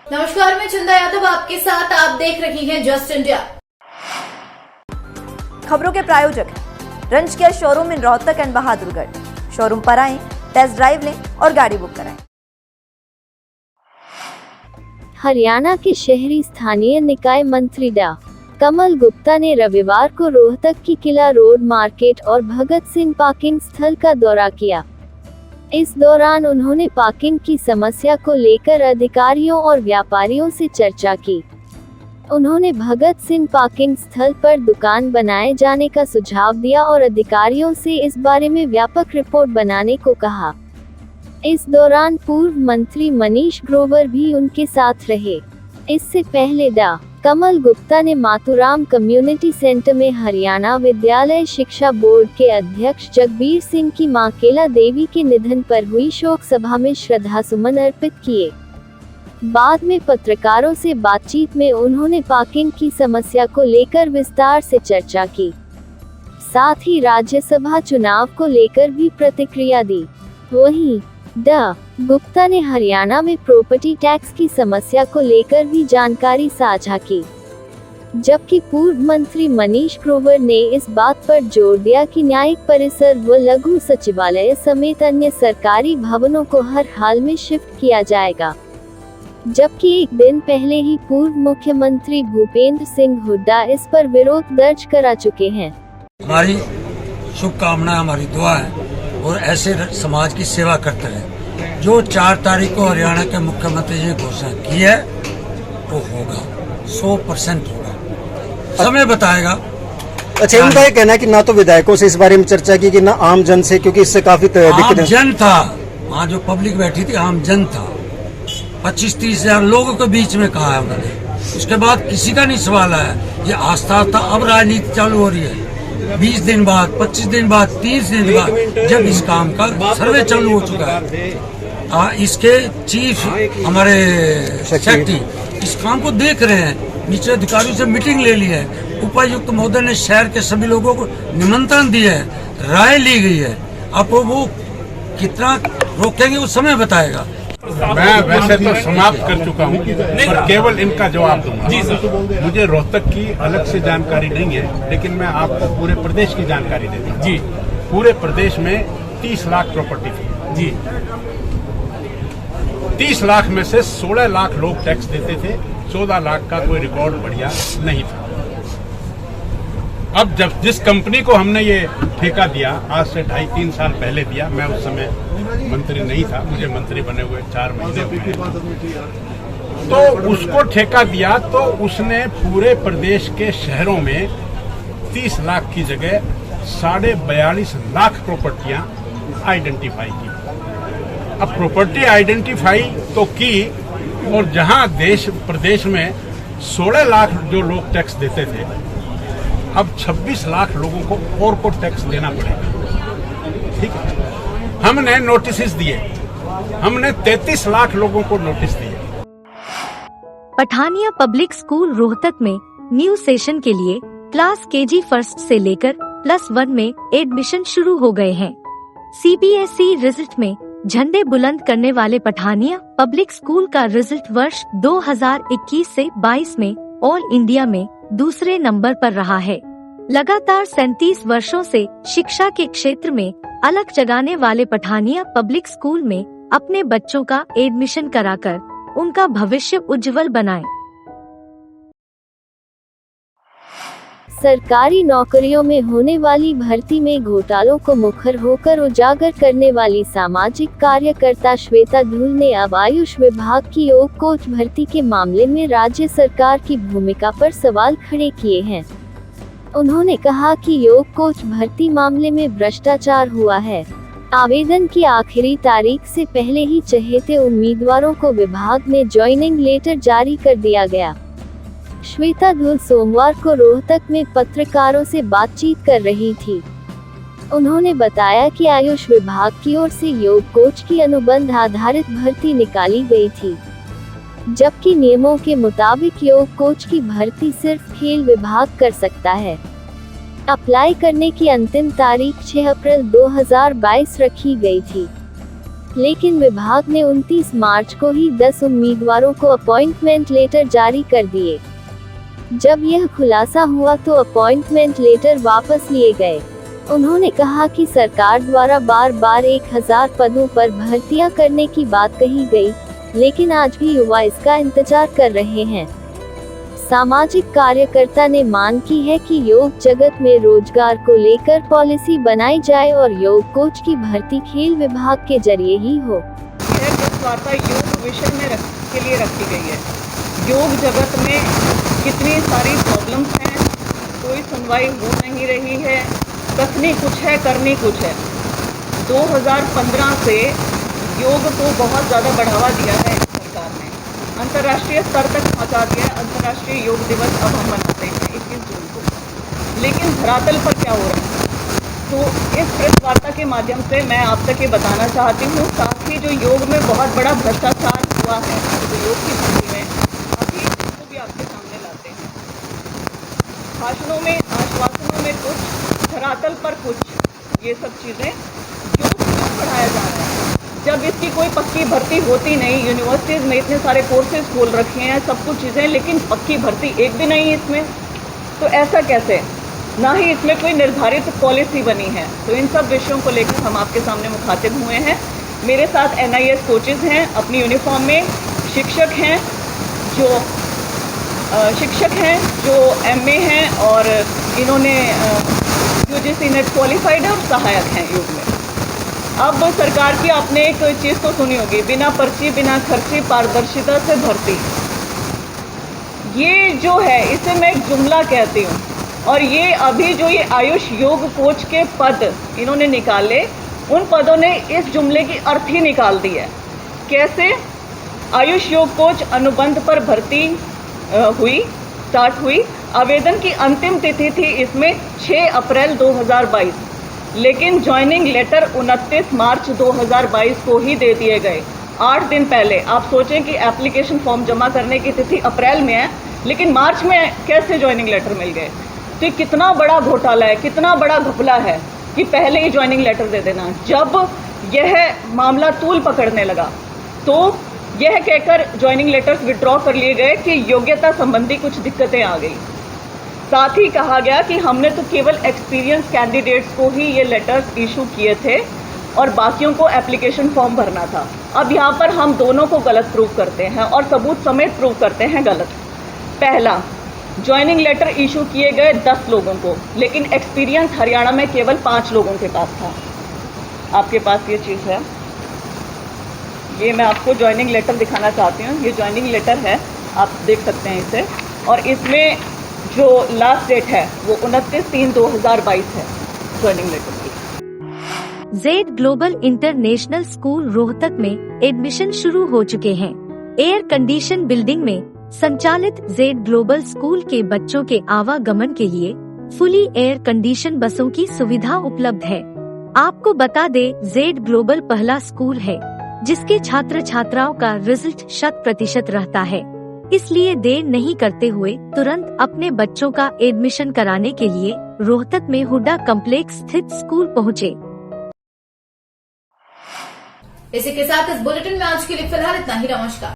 नमस्कार, मैं चंदा यादव आपके साथ। आप देख रही हैं जस्ट इंडिया। खबरों के प्रायोजक हैं रंज care showroom in Rohtak and Bahadurgarh. Showroom पर आएं, टेस्ट ड्राइव लें और गाड़ी बुक कराएं। हरियाणा के शहरी स्थानीय निकाय मंत्री डा कमल गुप्ता ने रविवार को रोहतक की किला रोड मार्केट और भगत सिंह पार्किंग स्थल का दौरा किया। इस दौरान उन्होंने पार्किंग की समस्या को लेकर अधिकारियों और व्यापारियों से चर्चा की। उन्होंने भगत सिंह पार्किंग स्थल पर दुकान बनाए जाने का सुझाव दिया और अधिकारियों से इस बारे में व्यापक रिपोर्ट बनाने को कहा। इस दौरान पूर्व मंत्री मनीष ग्रोवर भी उनके साथ रहे। इससे पहले डा कमल गुप्ता ने मातूराम कम्युनिटी सेंटर में हरियाणा विद्यालय शिक्षा बोर्ड के अध्यक्ष जगबीर सिंह की मां केला देवी के निधन पर हुई शोक सभा में श्रद्धासुमन अर्पित किए। बाद में पत्रकारों से बातचीत में उन्होंने पार्किंग की समस्या को लेकर विस्तार से चर्चा की। साथ ही राज्यसभा चुनाव को लेकर भी प्रतिक्रिया दी। वहीं डा गुप्ता ने हरियाणा में प्रॉपर्टी टैक्स की समस्या को लेकर भी जानकारी साझा की, जबकि पूर्व मंत्री मनीष ग्रोवर ने इस बात पर जोर दिया कि न्यायिक परिसर व लघु सचिवालय समेत अन्य सरकारी भवनों को हर हाल में शिफ्ट किया जाएगा। जबकि एक दिन पहले ही पूर्व मुख्यमंत्री भूपेंद्र सिंह हुड्डा इस पर विरोध दर्ज करा चुके हैं। हमारी शुभकामनाएं, हमारी दुआ है और ऐसे समाज की सेवा करते रहे। जो 4 तारीख को हरियाणा के मुख्यमंत्री जी ने घोषणा की है वो होगा, 100% होगा। समय बताएगा। अच्छा, इनका ये कहना है कि ना तो विधायकों से इस बारे में चर्चा की कि ना आम जन से, क्योंकि इससे काफी आम जन था वहाँ, जो पब्लिक बैठी थी आम जन था। 25-30 हजार लोगों के बीच में कहा है उन्होंने। उसके बाद किसी का नहीं सवाल आया। ये आस्था था। अब राजनीति चालू हो रही है। 20 दिन बाद, 25 दिन बाद, 30 दिन बाद जब इस काम का सर्वे चालू हो चुका है, इसके चीफ हमारे सेक्रेटरी इस काम को देख रहे हैं। नीचे अधिकारियों से मीटिंग ले ली है। उपायुक्त महोदय ने शहर के सभी लोगों को निमंत्रण दिया है, राय ली गई है। अब वो कितना रोकेंगे वो समय बताएगा। मैं वैसे तो समाप्त कर चुका हूँ, पर केवल इनका जवाब दूंगा। जी सर, मुझे रोहतक की अलग से जानकारी नहीं है, लेकिन मैं आपको पूरे प्रदेश की जानकारी देता हूँ। जी, पूरे प्रदेश में 30 लाख प्रॉपर्टी थी। जी, 30 लाख में से 16 लाख लोग टैक्स देते थे। 14 लाख का कोई रिकॉर्ड बढ़िया नहीं था। अब जब जिस कंपनी को हमने ये ठेका दिया, आज से 2.5-3 साल पहले दिया, मैं उस समय मंत्री नहीं था, मुझे मंत्री बने हुए 4 महीने हुए, तो उसको ठेका दिया तो उसने पूरे प्रदेश के शहरों में 30 लाख की जगह 42.5 लाख प्रॉपर्टियां आइडेंटिफाई की। अब प्रॉपर्टी आइडेंटिफाई तो की, और जहां प्रदेश में 16 लाख जो लोग टैक्स देते थे, अब 26 लाख लोगों को और को टैक्स देना पड़ेगा। ठीक है, हमने नोटिस दिए, हमने 33 लाख लोगों को नोटिस दिए। पठानिया पब्लिक स्कूल रोहतक में न्यू सेशन के लिए क्लास केजी फर्स्ट से लेकर +1 में एडमिशन शुरू हो गए हैं। CBSE रिजल्ट में झंडे बुलंद करने वाले पठानिया पब्लिक स्कूल का रिजल्ट वर्ष 2021 से 22 में ऑल इंडिया में दूसरे नंबर पर रहा है। लगातार 37 वर्षों से शिक्षा के क्षेत्र में अलग जगाने वाले पठानिया पब्लिक स्कूल में अपने बच्चों का एडमिशन कराकर उनका भविष्य उज्जवल बनाएं। सरकारी नौकरियों में होने वाली भर्ती में घोटालों को मुखर होकर उजागर करने वाली सामाजिक कार्यकर्ता श्वेता धूल ने अब आयुष विभाग की योग कोच भर्ती के मामले में राज्य सरकार की भूमिका पर सवाल खड़े किए हैं। उन्होंने कहा कि योग कोच भर्ती मामले में भ्रष्टाचार हुआ है। आवेदन की आखिरी तारीख से पहले ही चहेते उम्मीदवारों को विभाग ने ज्वाइनिंग लेटर जारी कर दिया गया। श्वेता धूल सोमवार को रोहतक में पत्रकारों से बातचीत कर रही थी। उन्होंने बताया कि आयुष विभाग की ओर से योग कोच की अनुबंध आधारित भर्ती निकाली गई थी, जबकि नियमों के मुताबिक योग कोच की भर्ती सिर्फ खेल विभाग कर सकता है। अप्लाई करने की अंतिम तारीख 6 अप्रैल 2022 रखी गई थी। लेकिन विभाग ने 29 मार्च को ही 10 उम्मीदवारों को अपॉइंटमेंट लेटर जारी कर दिए। जब यह खुलासा हुआ तो अपॉइंटमेंट लेटर वापस लिए गए। उन्होंने कहा कि सरकार द्वारा बार बार 1000 पदों पर भर्तियां करने की बात कही गई, लेकिन आज भी युवा इसका इंतजार कर रहे हैं। सामाजिक कार्यकर्ता ने मांग की है कि योग जगत में रोजगार को लेकर पॉलिसी बनाई जाए और योग कोच की भर्ती खेल विभाग के जरिए ही हो। यह प्रेस वार्ता योग विषय में के लिए रखी गई है। योग जगत में कितनी सारी प्रॉब्लम्स हैं, कोई सुनवाई हो नहीं रही है, कसनी कुछ है करनी कुछ है। 2015 से योग को बहुत ज़्यादा बढ़ावा दिया है सरकार ने, अंतर्राष्ट्रीय स्तर तक पहुंचा दिया है। अंतर्राष्ट्रीय योग दिवस अब हम मनाते हैं 21 जून को, लेकिन धरातल पर क्या हो रहा है? तो इस प्रेस वार्ता के माध्यम से मैं आप तक ये बताना चाहती हूँ, साथ ही जो योग में बहुत बड़ा भ्रष्टाचार हुआ है, तो योग की भर्ती में अभी इसको भी आपके सामने लाते हैं। भाषणों में, आश्वासनों में कुछ, धरातल पर कुछ, ये सब चीज़ें योग क्यों पढ़ाया जा रहा है जब इसकी कोई पक्की भर्ती होती नहीं। यूनिवर्सिटीज़ में इतने सारे कोर्सेज खोल रखे हैं, सब कुछ चीज़ें, लेकिन पक्की भर्ती एक भी नहीं है इसमें। तो ऐसा कैसे? ना ही इसमें कोई निर्धारित पॉलिसी बनी है। तो इन सब विषयों को लेकर हम आपके सामने मुखातिब हुए हैं। मेरे साथ NIS कोचेज हैं अपनी यूनिफॉर्म में, शिक्षक हैं जो MA हैं और इन्होंने UGC नेट क्वालिफाइड है और सहायक हैं योग में। अब सरकार की आपने एक चीज़ तो सुनी होगी, बिना पर्ची बिना खर्ची पारदर्शिता से भर्ती। ये जो है इसे मैं एक जुमला कहती हूँ, और ये अभी जो ये आयुष योग कोच के पद इन्होंने निकाले, उन पदों ने इस जुमले की अर्थ ही निकाल दी है। कैसे? आयुष योग कोच अनुबंध पर भर्ती स्टार्ट हुई। आवेदन की अंतिम तिथि थी इसमें 6 अप्रैल 2022, लेकिन ज्वाइनिंग लेटर 29 मार्च 2022 को ही दे दिए गए, 8 दिन पहले। आप सोचें कि एप्लीकेशन फॉर्म जमा करने की तिथि अप्रैल में है, लेकिन मार्च में कैसे ज्वाइनिंग लेटर मिल गए? तो कितना बड़ा घोटाला है, कितना बड़ा घपला है कि पहले ही ज्वाइनिंग लेटर दे देना। जब यह मामला तूल पकड़ने लगा तो यह कहकर ज्वाइनिंग लेटर्स विड्रॉ कर लिए गए कि योग्यता संबंधी कुछ दिक्कतें आ गई। साथ ही कहा गया कि हमने तो केवल एक्सपीरियंस कैंडिडेट्स को ही ये लेटर्स इशू किए थे और बाकियों को एप्लीकेशन फॉर्म भरना था। अब यहाँ पर हम दोनों को गलत प्रूव करते हैं और सबूत समेत प्रूव करते हैं गलत। पहला, ज्वाइनिंग लेटर इशू किए गए 10 लोगों को, लेकिन एक्सपीरियंस हरियाणा में केवल 5 लोगों के पास था। आपके पास ये चीज़ है, ये मैं आपको ज्वाइनिंग लेटर दिखाना चाहती हूँ। ये ज्वाइनिंग लेटर है, आप देख सकते हैं इसे, और इसमें जो लास्ट डेट है वो 29/3/2022 है ज्वाइनिंग लेटर की। Z global international school Rohtak में एडमिशन शुरू हो चुके हैं। एयर कंडीशन बिल्डिंग में संचालित जेड ग्लोबल स्कूल के बच्चों के आवागमन के लिए फुली एयर कंडीशन बसों की सुविधा उपलब्ध है। आपको बता दे, जेड ग्लोबल पहला स्कूल है जिसके छात्र छात्राओं का रिजल्ट 100% रहता है। इसलिए देर नहीं करते हुए तुरंत अपने बच्चों का एडमिशन कराने के लिए रोहतक में हुड्डा कॉम्प्लेक्स स्थित स्कूल पहुँचे। इसी के साथ इस बुलेटिन में आज के लिए फिलहाल इतना ही। नमस्कार।